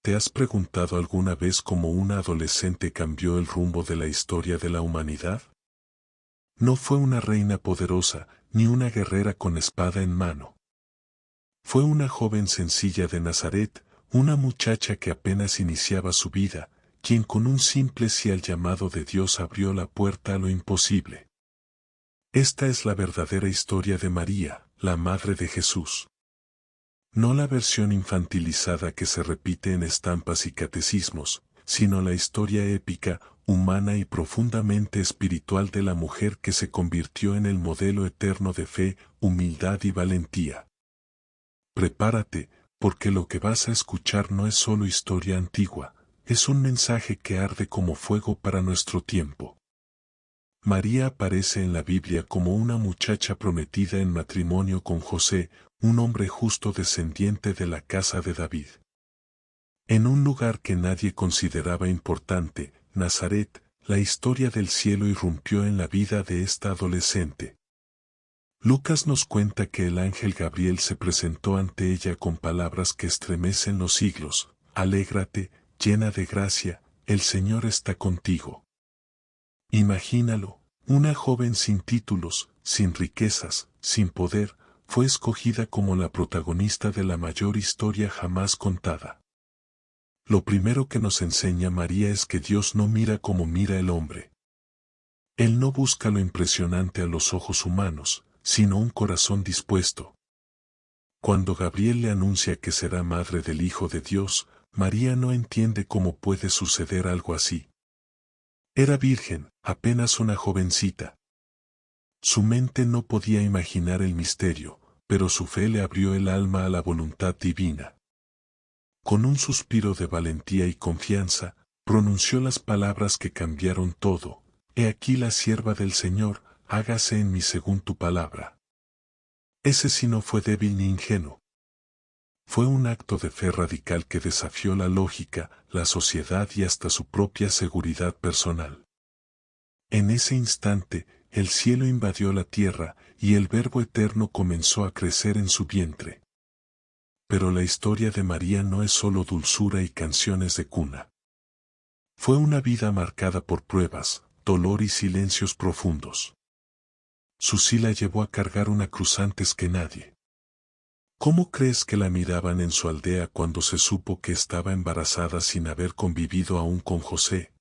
¿Te has preguntado alguna vez cómo una adolescente cambió el rumbo de la historia de la humanidad? No fue una reina poderosa, ni una guerrera con espada en mano. Fue una joven sencilla de Nazaret, una muchacha que apenas iniciaba su vida, quien con un simple sí al llamado de Dios abrió la puerta a lo imposible. Esta es la verdadera historia de María, la madre de Jesús. No la versión infantilizada que se repite en estampas y catecismos, sino la historia épica, humana y profundamente espiritual de la mujer que se convirtió en el modelo eterno de fe, humildad y valentía. Prepárate, porque lo que vas a escuchar no es solo historia antigua, es un mensaje que arde como fuego para nuestro tiempo. María aparece en la Biblia como una muchacha prometida en matrimonio con José, un hombre justo descendiente de la casa de David. En un lugar que nadie consideraba importante, Nazaret, la historia del cielo irrumpió en la vida de esta adolescente. Lucas nos cuenta que el ángel Gabriel se presentó ante ella con palabras que estremecen los siglos: alégrate, llena de gracia, el Señor está contigo. Imagínalo, una joven sin títulos, sin riquezas, sin poder, fue escogida como la protagonista de la mayor historia jamás contada. Lo primero que nos enseña María es que Dios no mira como mira el hombre. Él no busca lo impresionante a los ojos humanos, sino un corazón dispuesto. Cuando Gabriel le anuncia que será madre del Hijo de Dios, María no entiende cómo puede suceder algo así. Era virgen, apenas una jovencita. Su mente no podía imaginar el misterio, pero su fe le abrió el alma a la voluntad divina. Con un suspiro de valentía y confianza, pronunció las palabras que cambiaron todo: He aquí la sierva del Señor, hágase en mí según tu palabra. Ese sí no fue débil ni ingenuo. Fue un acto de fe radical que desafió la lógica, la sociedad y hasta su propia seguridad personal. En ese instante, el cielo invadió la tierra, y el Verbo eterno comenzó a crecer en su vientre. Pero la historia de María no es solo dulzura y canciones de cuna. Fue una vida marcada por pruebas, dolor y silencios profundos. Su sí la llevó a cargar una cruz antes que nadie. ¿Cómo crees que la miraban en su aldea cuando se supo que estaba embarazada sin haber convivido aún con José?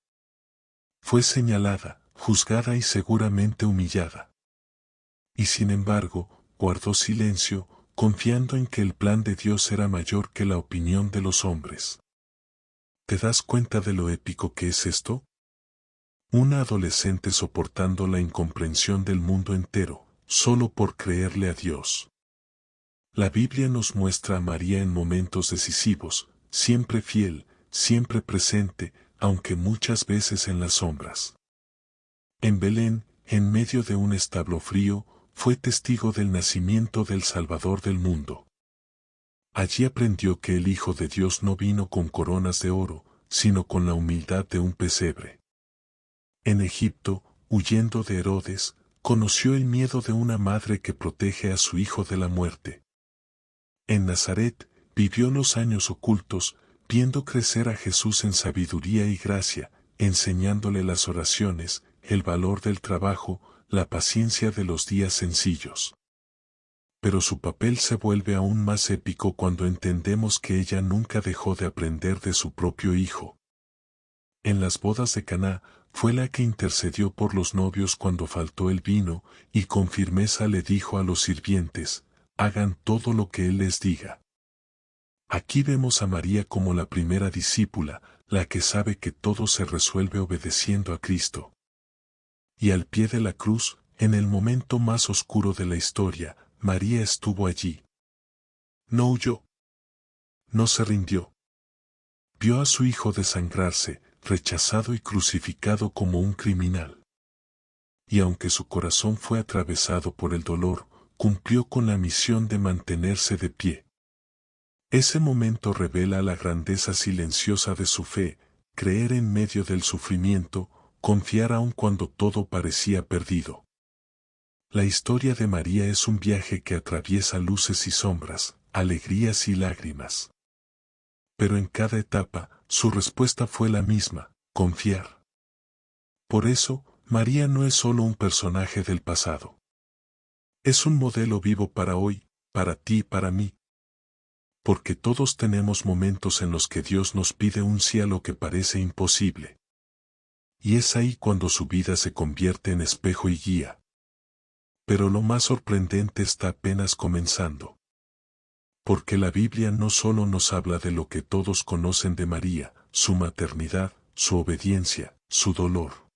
Fue señalada, juzgada y seguramente humillada. Y sin embargo, guardó silencio, confiando en que el plan de Dios era mayor que la opinión de los hombres. ¿Te das cuenta de lo épico que es esto? Una adolescente soportando la incomprensión del mundo entero, solo por creerle a Dios. La Biblia nos muestra a María en momentos decisivos, siempre fiel, siempre presente, aunque muchas veces en las sombras. En Belén, en medio de un establo frío, fue testigo del nacimiento del Salvador del mundo. Allí aprendió que el Hijo de Dios no vino con coronas de oro, sino con la humildad de un pesebre. En Egipto, huyendo de Herodes, conoció el miedo de una madre que protege a su hijo de la muerte. En Nazaret, vivió los años ocultos, viendo crecer a Jesús en sabiduría y gracia, enseñándole las oraciones, el valor del trabajo, la paciencia de los días sencillos. Pero su papel se vuelve aún más épico cuando entendemos que ella nunca dejó de aprender de su propio hijo. En las bodas de Caná, fue la que intercedió por los novios cuando faltó el vino, y con firmeza le dijo a los sirvientes: hagan todo lo que Él les diga. Aquí vemos a María como la primera discípula, la que sabe que todo se resuelve obedeciendo a Cristo. Y al pie de la cruz, en el momento más oscuro de la historia, María estuvo allí. No huyó. No se rindió. Vio a su hijo desangrarse, rechazado y crucificado como un criminal. Y aunque su corazón fue atravesado por el dolor, cumplió con la misión de mantenerse de pie. Ese momento revela la grandeza silenciosa de su fe, creer en medio del sufrimiento, confiar aun cuando todo parecía perdido. La historia de María es un viaje que atraviesa luces y sombras, alegrías y lágrimas. pero en cada etapa, su respuesta fue la misma: confiar. Por eso, María no es solo un personaje del pasado. Es un modelo vivo para hoy, para ti y para mí. Porque todos tenemos momentos en los que Dios nos pide un sí a lo que parece imposible. Y es ahí cuando su vida se convierte en espejo y guía. Pero lo más sorprendente está apenas comenzando. Porque la Biblia no solo nos habla de lo que todos conocen de María, su maternidad, su obediencia, su dolor.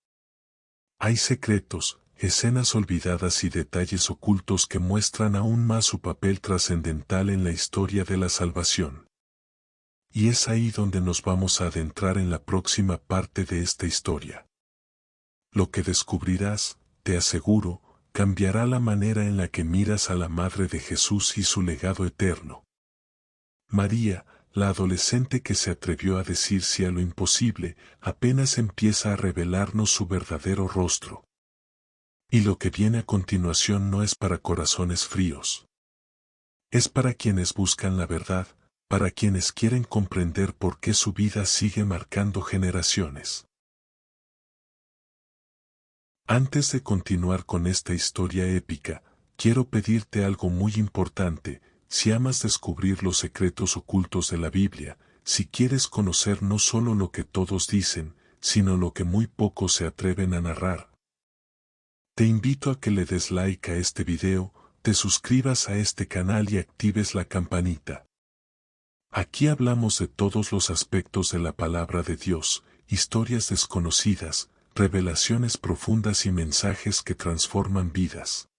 Hay secretos, escenas olvidadas y detalles ocultos que muestran aún más su papel trascendental en la historia de la salvación. Y es ahí donde nos vamos a adentrar en la próxima parte de esta historia. Lo que descubrirás, te aseguro, cambiará la manera en la que miras a la Madre de Jesús y su legado eterno. María, la adolescente que se atrevió a decir sí a lo imposible, apenas empieza a revelarnos su verdadero rostro. Y lo que viene a continuación no es para corazones fríos. Es para quienes buscan la verdad, para quienes quieren comprender por qué su vida sigue marcando generaciones. Antes de continuar con esta historia épica, quiero pedirte algo muy importante: si amas descubrir los secretos ocultos de la Biblia, si quieres conocer no solo lo que todos dicen, sino lo que muy pocos se atreven a narrar, te invito a que le des like a este video, te suscribas a este canal y actives la campanita. Aquí hablamos de todos los aspectos de la palabra de Dios, historias desconocidas, revelaciones profundas y mensajes que transforman vidas.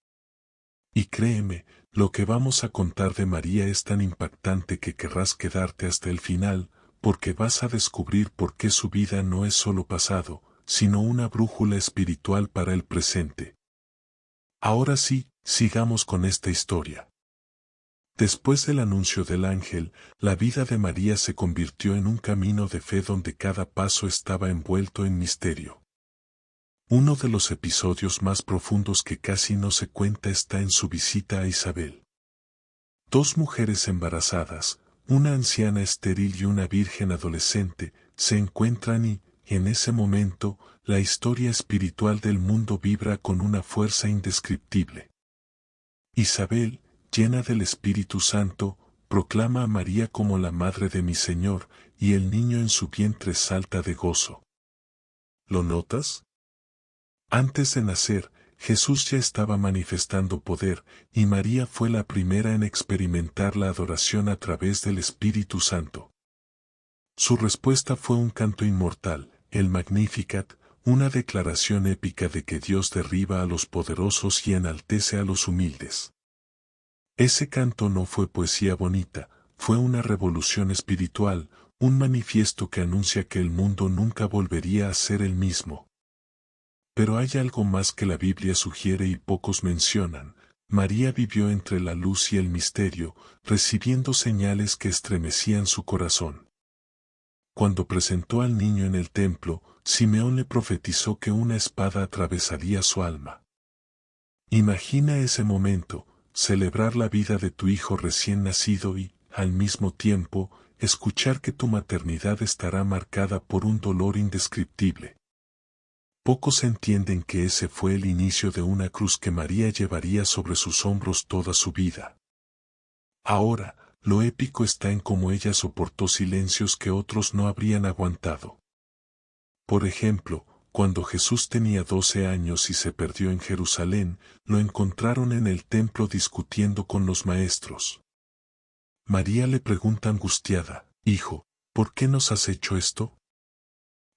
Y créeme, lo que vamos a contar de María es tan impactante que querrás quedarte hasta el final, porque vas a descubrir por qué su vida no es solo pasado, sino una brújula espiritual para el presente. Ahora sí, sigamos con esta historia. Después del anuncio del ángel, la vida de María se convirtió en un camino de fe donde cada paso estaba envuelto en misterio. Uno de los episodios más profundos que casi no se cuenta está en su visita a Isabel. Dos mujeres embarazadas, una anciana estéril y una virgen adolescente, se encuentran y, en ese momento, la historia espiritual del mundo vibra con una fuerza indescriptible. Isabel, llena del Espíritu Santo, proclama a María como la madre de mi Señor, y el niño en su vientre salta de gozo. ¿Lo notas? Antes de nacer, Jesús ya estaba manifestando poder, y María fue la primera en experimentar la adoración a través del Espíritu Santo. Su respuesta fue un canto inmortal, el Magnificat, una declaración épica de que Dios derriba a los poderosos y enaltece a los humildes. Ese canto no fue poesía bonita, fue una revolución espiritual, un manifiesto que anuncia que el mundo nunca volvería a ser el mismo. Pero hay algo más que la Biblia sugiere y pocos mencionan. María vivió entre la luz y el misterio, recibiendo señales que estremecían su corazón. Cuando presentó al niño en el templo, Simeón le profetizó que una espada atravesaría su alma. Imagina ese momento, celebrar la vida de tu hijo recién nacido y, al mismo tiempo, escuchar que tu maternidad estará marcada por un dolor indescriptible. Pocos entienden que ese fue el inicio de una cruz que María llevaría sobre sus hombros toda su vida. Ahora, lo épico está en cómo ella soportó silencios que otros no habrían aguantado. Por ejemplo, cuando Jesús tenía 12 años y se perdió en Jerusalén, lo encontraron en el templo discutiendo con los maestros. María le pregunta angustiada: «Hijo, ¿por qué nos has hecho esto?».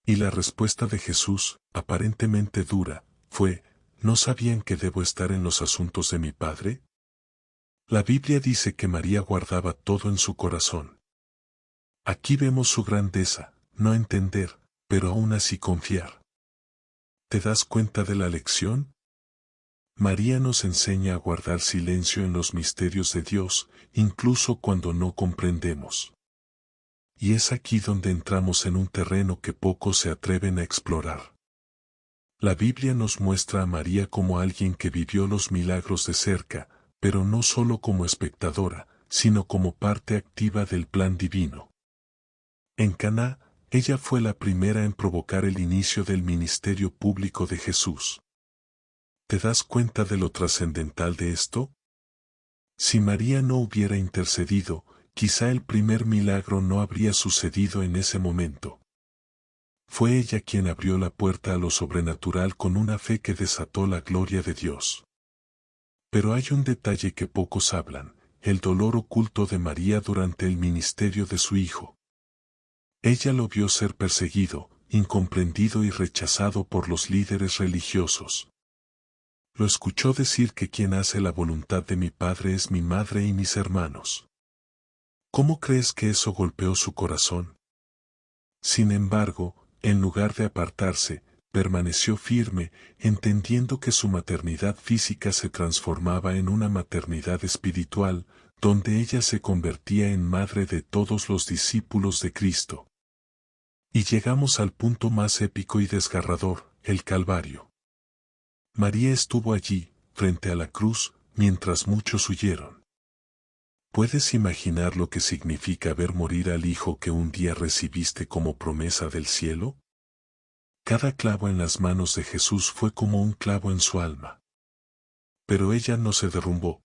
Y la respuesta de Jesús, aparentemente dura, fue: ¿no sabían que debo estar en los asuntos de mi Padre? La Biblia dice que María guardaba todo en su corazón. Aquí vemos su grandeza, no entender, pero aún así confiar. ¿Te das cuenta de la lección? María nos enseña a guardar silencio en los misterios de Dios, incluso cuando no comprendemos. Y es aquí donde entramos en un terreno que pocos se atreven a explorar. La Biblia nos muestra a María como alguien que vivió los milagros de cerca, pero no solo como espectadora, sino como parte activa del plan divino. En Caná, ella fue la primera en provocar el inicio del ministerio público de Jesús. ¿Te das cuenta de lo trascendental de esto? Si María no hubiera intercedido, quizá el primer milagro no habría sucedido en ese momento. Fue ella quien abrió la puerta a lo sobrenatural con una fe que desató la gloria de Dios. Pero hay un detalle que pocos hablan, el dolor oculto de María durante el ministerio de su hijo. Ella lo vio ser perseguido, incomprendido y rechazado por los líderes religiosos. Lo escuchó decir que quien hace la voluntad de mi Padre es mi madre y mis hermanos. ¿Cómo crees que eso golpeó su corazón? Sin embargo, en lugar de apartarse, permaneció firme, entendiendo que su maternidad física se transformaba en una maternidad espiritual, donde ella se convertía en madre de todos los discípulos de Cristo. Y llegamos al punto más épico y desgarrador, el Calvario. María estuvo allí, frente a la cruz, mientras muchos huyeron. ¿Puedes imaginar lo que significa ver morir al hijo que un día recibiste como promesa del cielo? Cada clavo en las manos de Jesús fue como un clavo en su alma. Pero ella no se derrumbó.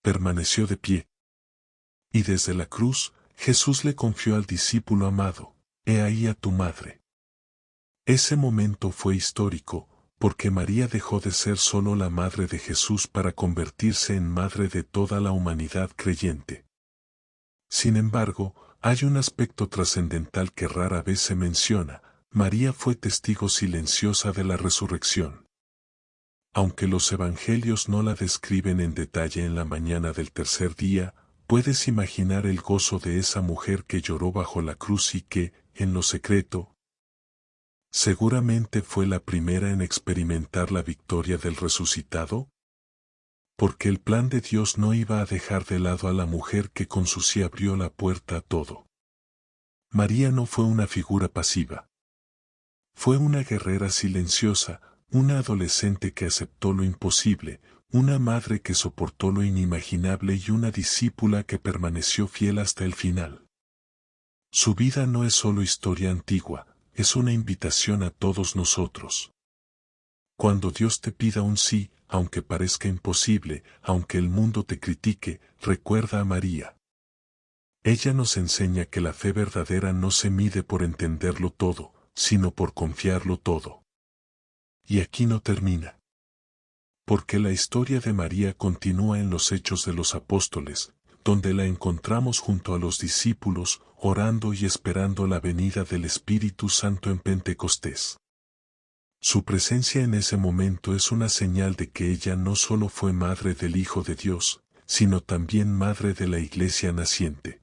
Permaneció de pie. Y desde la cruz, Jesús le confió al discípulo amado, «He ahí a tu madre». Ese momento fue histórico, porque María dejó de ser solo la madre de Jesús para convertirse en madre de toda la humanidad creyente. Sin embargo, hay un aspecto trascendental que rara vez se menciona: María fue testigo silenciosa de la resurrección. Aunque los evangelios no la describen en detalle en la mañana del tercer día, puedes imaginar el gozo de esa mujer que lloró bajo la cruz y que, en lo secreto, seguramente fue la primera en experimentar la victoria del resucitado. Porque el plan de Dios no iba a dejar de lado a la mujer que con su sí abrió la puerta a todo. María no fue una figura pasiva. Fue una guerrera silenciosa, una adolescente que aceptó lo imposible, una madre que soportó lo inimaginable y una discípula que permaneció fiel hasta el final. Su vida no es solo historia antigua, es una invitación a todos nosotros. Cuando Dios te pida un sí, aunque parezca imposible, aunque el mundo te critique, recuerda a María. Ella nos enseña que la fe verdadera no se mide por entenderlo todo, sino por confiarlo todo. Y aquí no termina. Porque la historia de María continúa en los Hechos de los Apóstoles, donde la encontramos junto a los discípulos, orando y esperando la venida del Espíritu Santo en Pentecostés. Su presencia en ese momento es una señal de que ella no solo fue madre del Hijo de Dios, sino también madre de la Iglesia naciente.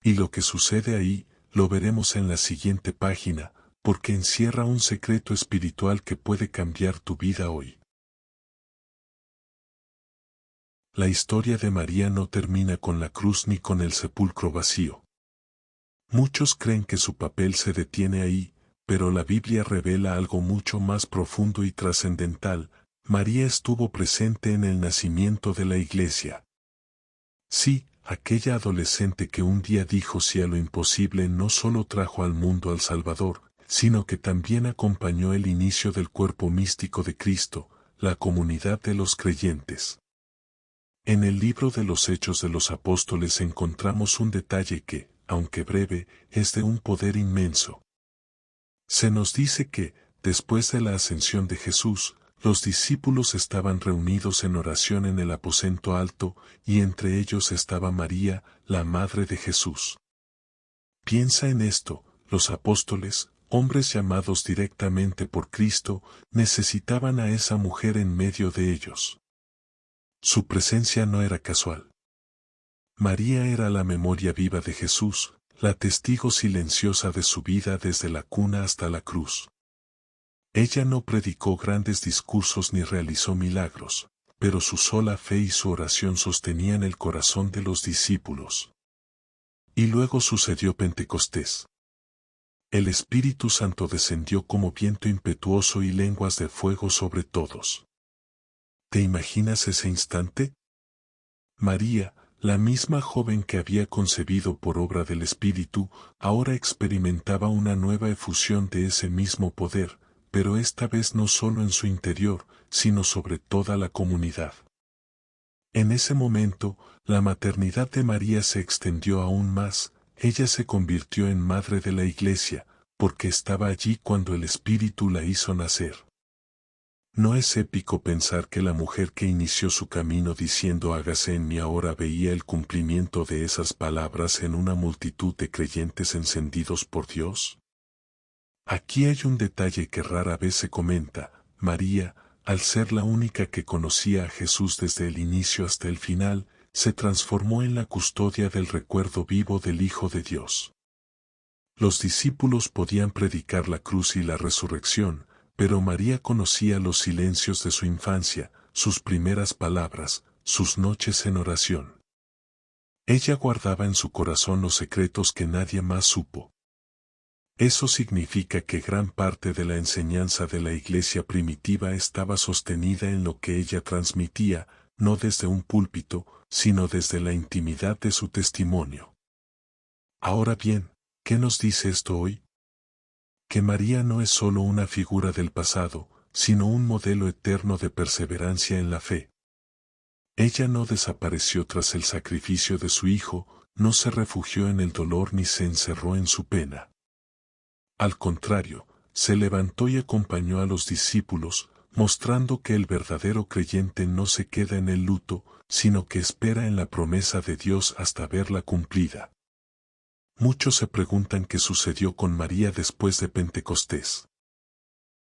Y lo que sucede ahí, lo veremos en la siguiente página, porque encierra un secreto espiritual que puede cambiar tu vida hoy. La historia de María no termina con la cruz ni con el sepulcro vacío. Muchos creen que su papel se detiene ahí, pero la Biblia revela algo mucho más profundo y trascendental: María estuvo presente en el nacimiento de la Iglesia. Sí, aquella adolescente que un día dijo sí a lo imposible no solo trajo al mundo al Salvador, sino que también acompañó el inicio del cuerpo místico de Cristo, la comunidad de los creyentes. En el libro de los Hechos de los Apóstoles encontramos un detalle que, aunque breve, es de un poder inmenso. Se nos dice que, después de la ascensión de Jesús, los discípulos estaban reunidos en oración en el aposento alto, y entre ellos estaba María, la madre de Jesús. Piensa en esto: los apóstoles, hombres llamados directamente por Cristo, necesitaban a esa mujer en medio de ellos. Su presencia no era casual. María era la memoria viva de Jesús, la testigo silenciosa de su vida desde la cuna hasta la cruz. Ella no predicó grandes discursos ni realizó milagros, pero su sola fe y su oración sostenían el corazón de los discípulos. Y luego sucedió Pentecostés. El Espíritu Santo descendió como viento impetuoso y lenguas de fuego sobre todos. ¿Te imaginas ese instante? María, La misma joven que había concebido por obra del Espíritu, ahora experimentaba una nueva efusión de ese mismo poder, pero esta vez no solo en su interior, sino sobre toda la comunidad. En ese momento, la maternidad de María se extendió aún más, ella se convirtió en madre de la Iglesia, porque estaba allí cuando el Espíritu la hizo nacer. ¿No es épico pensar que la mujer que inició su camino diciendo hágase en mí ahora veía el cumplimiento de esas palabras en una multitud de creyentes encendidos por Dios? Aquí hay un detalle que rara vez se comenta: María, al ser la única que conocía a Jesús desde el inicio hasta el final, se transformó en la custodia del recuerdo vivo del Hijo de Dios. Los discípulos podían predicar la cruz y la resurrección, pero María conocía los silencios de su infancia, sus primeras palabras, sus noches en oración. Ella guardaba en su corazón los secretos que nadie más supo. Eso significa que gran parte de la enseñanza de la iglesia primitiva estaba sostenida en lo que ella transmitía, no desde un púlpito, sino desde la intimidad de su testimonio. Ahora bien, ¿qué nos dice esto hoy? Que María no es solo una figura del pasado, sino un modelo eterno de perseverancia en la fe. Ella no desapareció tras el sacrificio de su hijo, no se refugió en el dolor ni se encerró en su pena. Al contrario, se levantó y acompañó a los discípulos, mostrando que el verdadero creyente no se queda en el luto, sino que espera en la promesa de Dios hasta verla cumplida. Muchos se preguntan qué sucedió con María después de Pentecostés.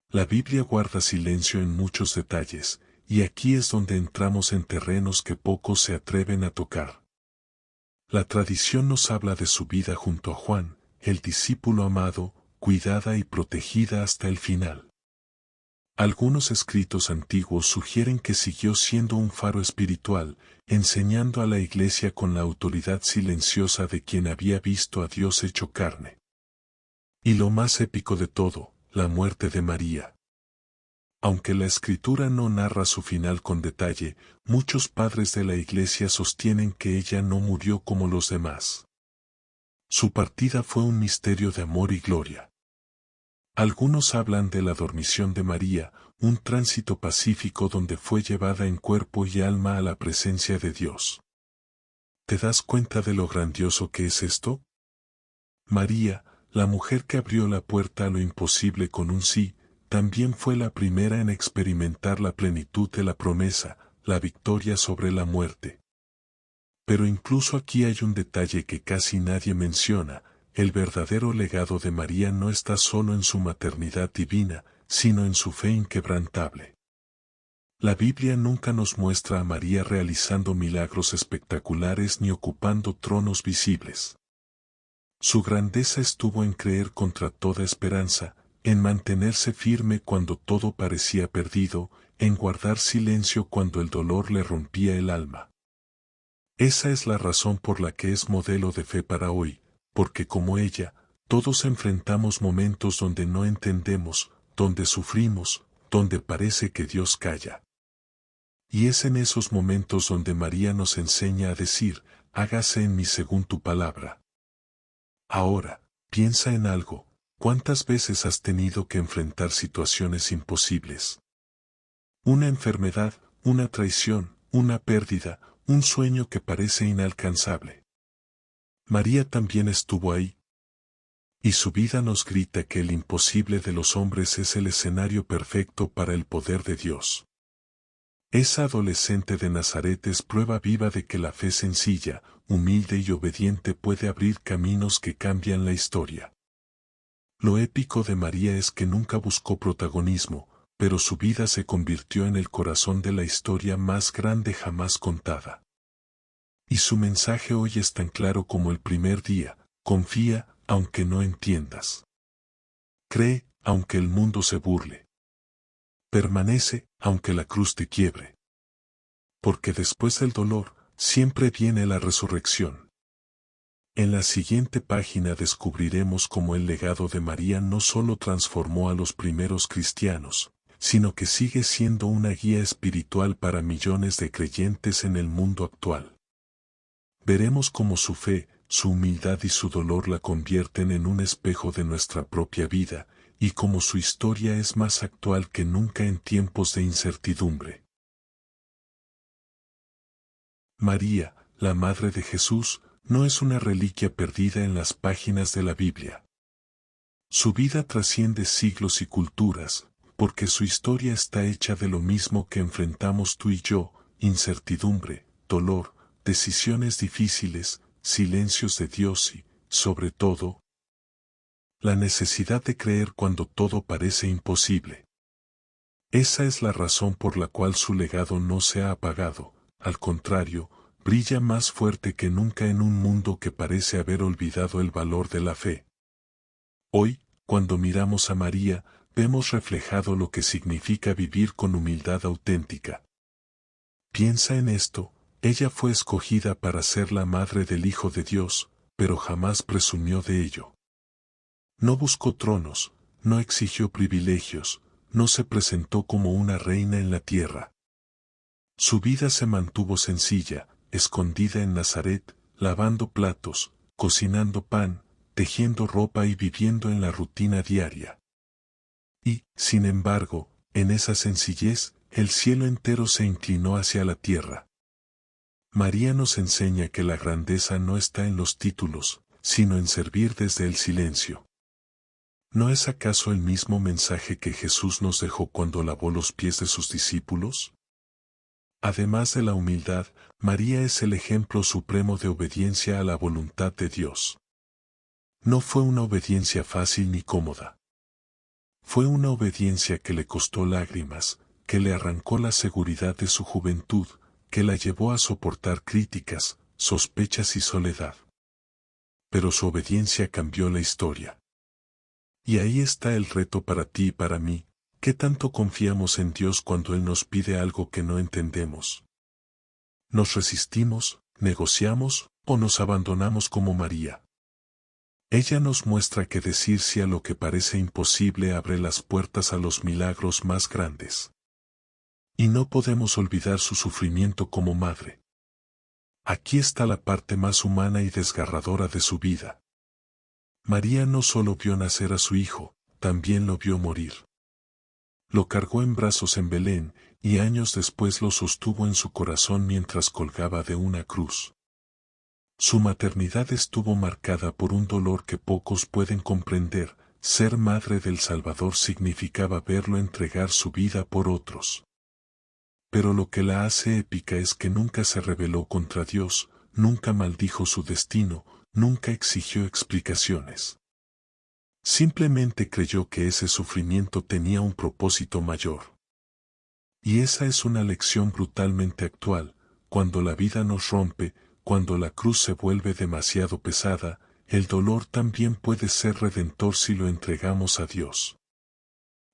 La Biblia guarda silencio en muchos detalles, y aquí es donde entramos en terrenos que pocos se atreven a tocar. La tradición nos habla de su vida junto a Juan, el discípulo amado, cuidada y protegida hasta el final. Algunos escritos antiguos sugieren que siguió siendo un faro espiritual, enseñando a la Iglesia con la autoridad silenciosa de quien había visto a Dios hecho carne. Y lo más épico de todo, la muerte de María. Aunque la Escritura no narra su final con detalle, muchos padres de la Iglesia sostienen que ella no murió como los demás. Su partida fue un misterio de amor y gloria. Algunos hablan de la dormición de María, un tránsito pacífico donde fue llevada en cuerpo y alma a la presencia de Dios. ¿Te das cuenta de lo grandioso que es esto? María, la mujer que abrió la puerta a lo imposible con un sí, también fue la primera en experimentar la plenitud de la promesa, la victoria sobre la muerte. Pero incluso aquí hay un detalle que casi nadie menciona: el verdadero legado de María no está solo en su maternidad divina, sino en su fe inquebrantable. La Biblia nunca nos muestra a María realizando milagros espectaculares ni ocupando tronos visibles. Su grandeza estuvo en creer contra toda esperanza, en mantenerse firme cuando todo parecía perdido, en guardar silencio cuando el dolor le rompía el alma. Esa es la razón por la que es modelo de fe para hoy, porque como ella, todos enfrentamos momentos donde no entendemos, donde sufrimos, donde parece que Dios calla. Y es en esos momentos donde María nos enseña a decir: hágase en mí según tu palabra. Ahora, piensa en algo: ¿cuántas veces has tenido que enfrentar situaciones imposibles? Una enfermedad, una traición, una pérdida, un sueño que parece inalcanzable. María también estuvo ahí. Y su vida nos grita que el imposible de los hombres es el escenario perfecto para el poder de Dios. Esa adolescente de Nazaret es prueba viva de que la fe sencilla, humilde y obediente puede abrir caminos que cambian la historia. Lo épico de María es que nunca buscó protagonismo, pero su vida se convirtió en el corazón de la historia más grande jamás contada. Y su mensaje hoy es tan claro como el primer día: confía, aunque no entiendas. Cree, aunque el mundo se burle. Permanece, aunque la cruz te quiebre. Porque después del dolor, siempre viene la resurrección. En la siguiente página descubriremos cómo el legado de María no solo transformó a los primeros cristianos, sino que sigue siendo una guía espiritual para millones de creyentes en el mundo actual. Veremos cómo su fe, su humildad y su dolor la convierten en un espejo de nuestra propia vida, y cómo su historia es más actual que nunca en tiempos de incertidumbre. María, la Madre de Jesús, no es una reliquia perdida en las páginas de la Biblia. Su vida trasciende siglos y culturas, porque su historia está hecha de lo mismo que enfrentamos tú y yo: incertidumbre, dolor, decisiones difíciles, silencios de Dios y, sobre todo, la necesidad de creer cuando todo parece imposible. Esa es la razón por la cual su legado no se ha apagado, al contrario, brilla más fuerte que nunca en un mundo que parece haber olvidado el valor de la fe. Hoy, cuando miramos a María, vemos reflejado lo que significa vivir con humildad auténtica. Piensa en esto: ella fue escogida para ser la madre del Hijo de Dios, pero jamás presumió de ello. No buscó tronos, no exigió privilegios, no se presentó como una reina en la tierra. Su vida se mantuvo sencilla, escondida en Nazaret, lavando platos, cocinando pan, tejiendo ropa y viviendo en la rutina diaria. Y, sin embargo, en esa sencillez, el cielo entero se inclinó hacia la tierra. María nos enseña que la grandeza no está en los títulos, sino en servir desde el silencio. ¿No es acaso el mismo mensaje que Jesús nos dejó cuando lavó los pies de sus discípulos? Además de la humildad, María es el ejemplo supremo de obediencia a la voluntad de Dios. No fue una obediencia fácil ni cómoda. Fue una obediencia que le costó lágrimas, que le arrancó la seguridad de su juventud, que la llevó a soportar críticas, sospechas y soledad. Pero su obediencia cambió la historia. Y ahí está el reto para ti y para mí: ¿qué tanto confiamos en Dios cuando Él nos pide algo que no entendemos? ¿Nos resistimos, negociamos, o nos abandonamos como María? Ella nos muestra que decir sí a lo que parece imposible abre las puertas a los milagros más grandes. Y no podemos olvidar su sufrimiento como madre. Aquí está la parte más humana y desgarradora de su vida. María no solo vio nacer a su hijo, también lo vio morir. Lo cargó en brazos en Belén, y años después lo sostuvo en su corazón mientras colgaba de una cruz. Su maternidad estuvo marcada por un dolor que pocos pueden comprender: ser madre del Salvador significaba verlo entregar su vida por otros. Pero lo que la hace épica es que nunca se rebeló contra Dios, nunca maldijo su destino, nunca exigió explicaciones. Simplemente creyó que ese sufrimiento tenía un propósito mayor. Y esa es una lección brutalmente actual: cuando la vida nos rompe, cuando la cruz se vuelve demasiado pesada, el dolor también puede ser redentor si lo entregamos a Dios.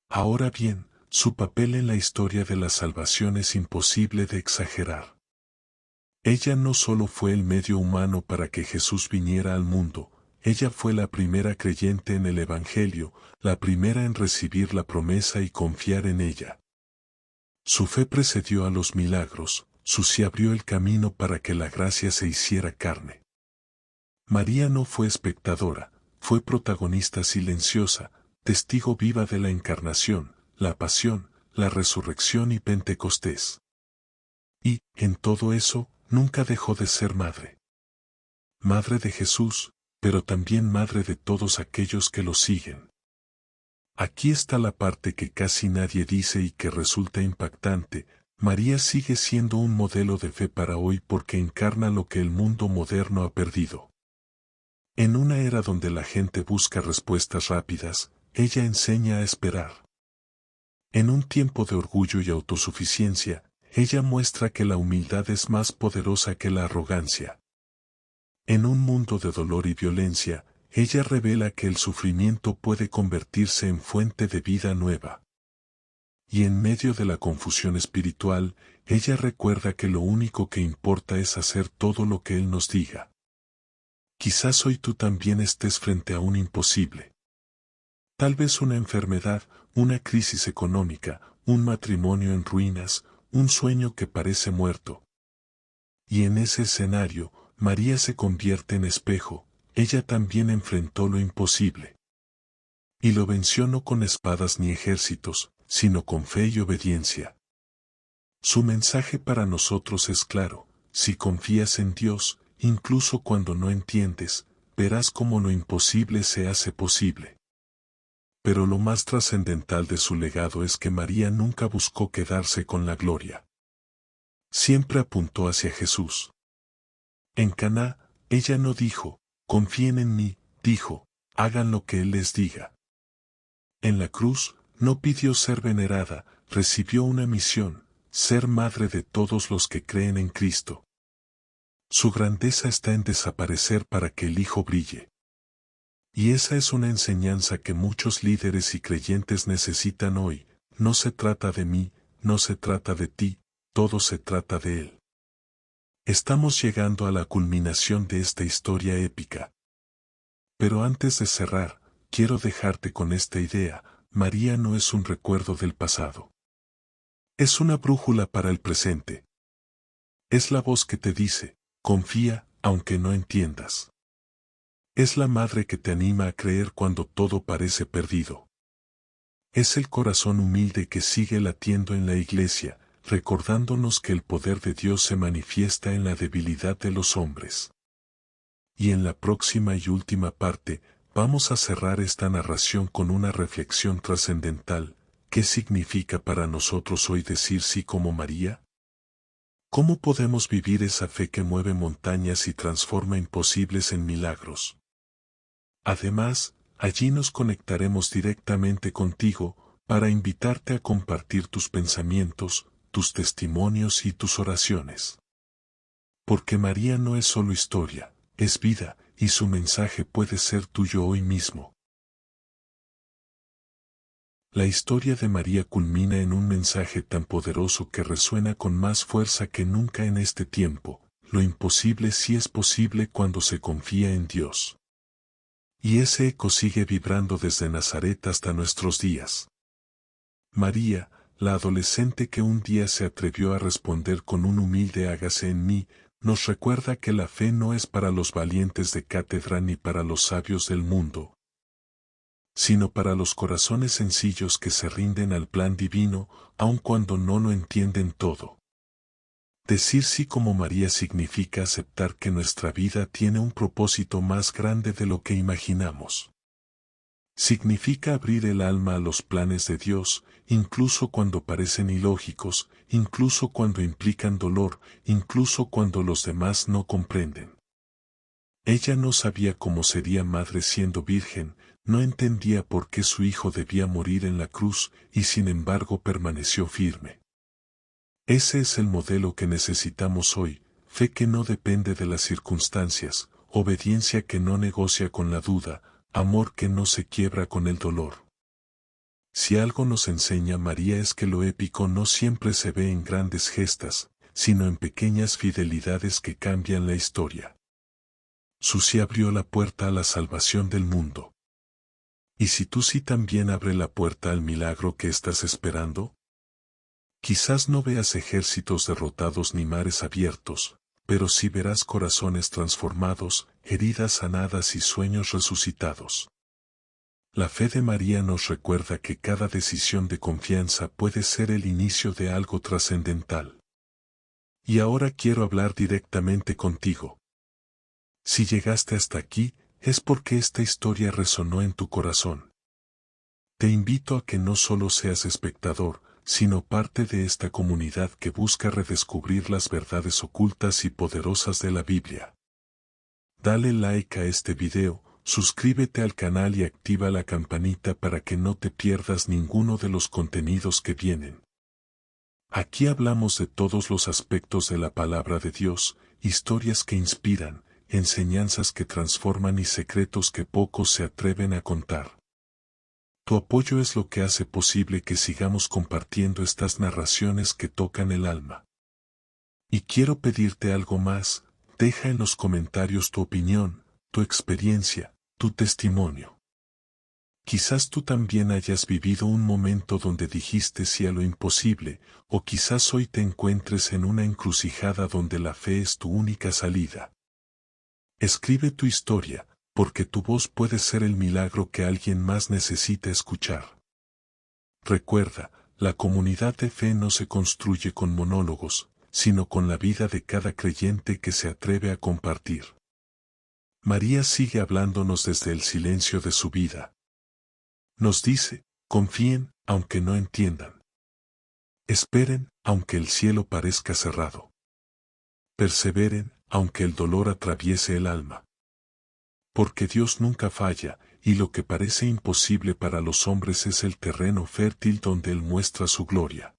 Ahora bien, su papel en la historia de la salvación es imposible de exagerar. Ella no solo fue el medio humano para que Jesús viniera al mundo, ella fue la primera creyente en el Evangelio, la primera en recibir la promesa y confiar en ella. Su fe precedió a los milagros, su sí abrió el camino para que la gracia se hiciera carne. María no fue espectadora, fue protagonista silenciosa, testigo viva de la encarnación, la pasión, la resurrección y Pentecostés. Y, en todo eso, nunca dejó de ser madre. Madre de Jesús, pero también madre de todos aquellos que lo siguen. Aquí está la parte que casi nadie dice y que resulta impactante: María sigue siendo un modelo de fe para hoy porque encarna lo que el mundo moderno ha perdido. En una era donde la gente busca respuestas rápidas, ella enseña a esperar. En un tiempo de orgullo y autosuficiencia, ella muestra que la humildad es más poderosa que la arrogancia. En un mundo de dolor y violencia, ella revela que el sufrimiento puede convertirse en fuente de vida nueva. Y en medio de la confusión espiritual, ella recuerda que lo único que importa es hacer todo lo que Él nos diga. Quizás hoy tú también estés frente a un imposible. Tal vez una enfermedad, una crisis económica, un matrimonio en ruinas, un sueño que parece muerto. Y en ese escenario, María se convierte en espejo, ella también enfrentó lo imposible. Y lo venció no con espadas ni ejércitos, sino con fe y obediencia. Su mensaje para nosotros es claro: si confías en Dios, incluso cuando no entiendes, verás cómo lo imposible se hace posible. Pero lo más trascendental de su legado es que María nunca buscó quedarse con la gloria. Siempre apuntó hacia Jesús. En Caná, ella no dijo, confíen en mí, dijo, hagan lo que Él les diga. En la cruz, no pidió ser venerada, recibió una misión: ser madre de todos los que creen en Cristo. Su grandeza está en desaparecer para que el Hijo brille. Y esa es una enseñanza que muchos líderes y creyentes necesitan hoy: no se trata de mí, no se trata de ti, todo se trata de Él. Estamos llegando a la culminación de esta historia épica. Pero antes de cerrar, quiero dejarte con esta idea: María no es un recuerdo del pasado. Es una brújula para el presente. Es la voz que te dice, confía, aunque no entiendas. Es la madre que te anima a creer cuando todo parece perdido. Es el corazón humilde que sigue latiendo en la iglesia, recordándonos que el poder de Dios se manifiesta en la debilidad de los hombres. Y en la próxima y última parte, vamos a cerrar esta narración con una reflexión trascendental: ¿qué significa para nosotros hoy decir sí como María? ¿Cómo podemos vivir esa fe que mueve montañas y transforma imposibles en milagros? Además, allí nos conectaremos directamente contigo, para invitarte a compartir tus pensamientos, tus testimonios y tus oraciones. Porque María no es solo historia, es vida, y su mensaje puede ser tuyo hoy mismo. La historia de María culmina en un mensaje tan poderoso que resuena con más fuerza que nunca en este tiempo: lo imposible sí es posible cuando se confía en Dios. Y ese eco sigue vibrando desde Nazaret hasta nuestros días. María, la adolescente que un día se atrevió a responder con un humilde hágase en mí, nos recuerda que la fe no es para los valientes de cátedra ni para los sabios del mundo, sino para los corazones sencillos que se rinden al plan divino, aun cuando no lo entienden todo. Decir sí como María significa aceptar que nuestra vida tiene un propósito más grande de lo que imaginamos. Significa abrir el alma a los planes de Dios, incluso cuando parecen ilógicos, incluso cuando implican dolor, incluso cuando los demás no comprenden. Ella no sabía cómo sería madre siendo virgen, no entendía por qué su hijo debía morir en la cruz, y sin embargo permaneció firme. Ese es el modelo que necesitamos hoy: fe que no depende de las circunstancias, obediencia que no negocia con la duda, amor que no se quiebra con el dolor. Si algo nos enseña María es que lo épico no siempre se ve en grandes gestas, sino en pequeñas fidelidades que cambian la historia. Su sí abrió la puerta a la salvación del mundo. ¿Y si tú sí también abre la puerta al milagro que estás esperando? Quizás no veas ejércitos derrotados ni mares abiertos, pero sí verás corazones transformados, heridas sanadas y sueños resucitados. La fe de María nos recuerda que cada decisión de confianza puede ser el inicio de algo trascendental. Y ahora quiero hablar directamente contigo. Si llegaste hasta aquí, es porque esta historia resonó en tu corazón. Te invito a que no solo seas espectador, sino parte de esta comunidad que busca redescubrir las verdades ocultas y poderosas de la Biblia. Dale like a este video, suscríbete al canal y activa la campanita para que no te pierdas ninguno de los contenidos que vienen. Aquí hablamos de todos los aspectos de la palabra de Dios, historias que inspiran, enseñanzas que transforman y secretos que pocos se atreven a contar. Tu apoyo es lo que hace posible que sigamos compartiendo estas narraciones que tocan el alma. Y quiero pedirte algo más: deja en los comentarios tu opinión, tu experiencia, tu testimonio. Quizás tú también hayas vivido un momento donde dijiste sí a lo imposible, o quizás hoy te encuentres en una encrucijada donde la fe es tu única salida. Escribe tu historia, porque tu voz puede ser el milagro que alguien más necesita escuchar. Recuerda, la comunidad de fe no se construye con monólogos, sino con la vida de cada creyente que se atreve a compartir. María sigue hablándonos desde el silencio de su vida. Nos dice, confíen, aunque no entiendan. Esperen, aunque el cielo parezca cerrado. Perseveren, aunque el dolor atraviese el alma. Porque Dios nunca falla, y lo que parece imposible para los hombres es el terreno fértil donde Él muestra su gloria.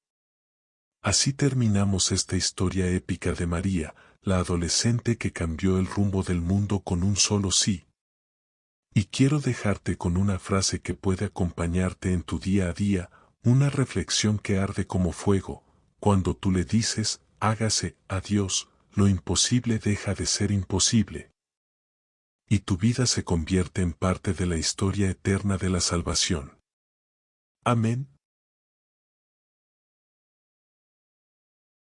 Así terminamos esta historia épica de María, la adolescente que cambió el rumbo del mundo con un solo sí. Y quiero dejarte con una frase que puede acompañarte en tu día a día, una reflexión que arde como fuego. Cuando tú le dices, hágase, a Dios, lo imposible deja de ser imposible. Y tu vida se convierte en parte de la historia eterna de la salvación. Amén.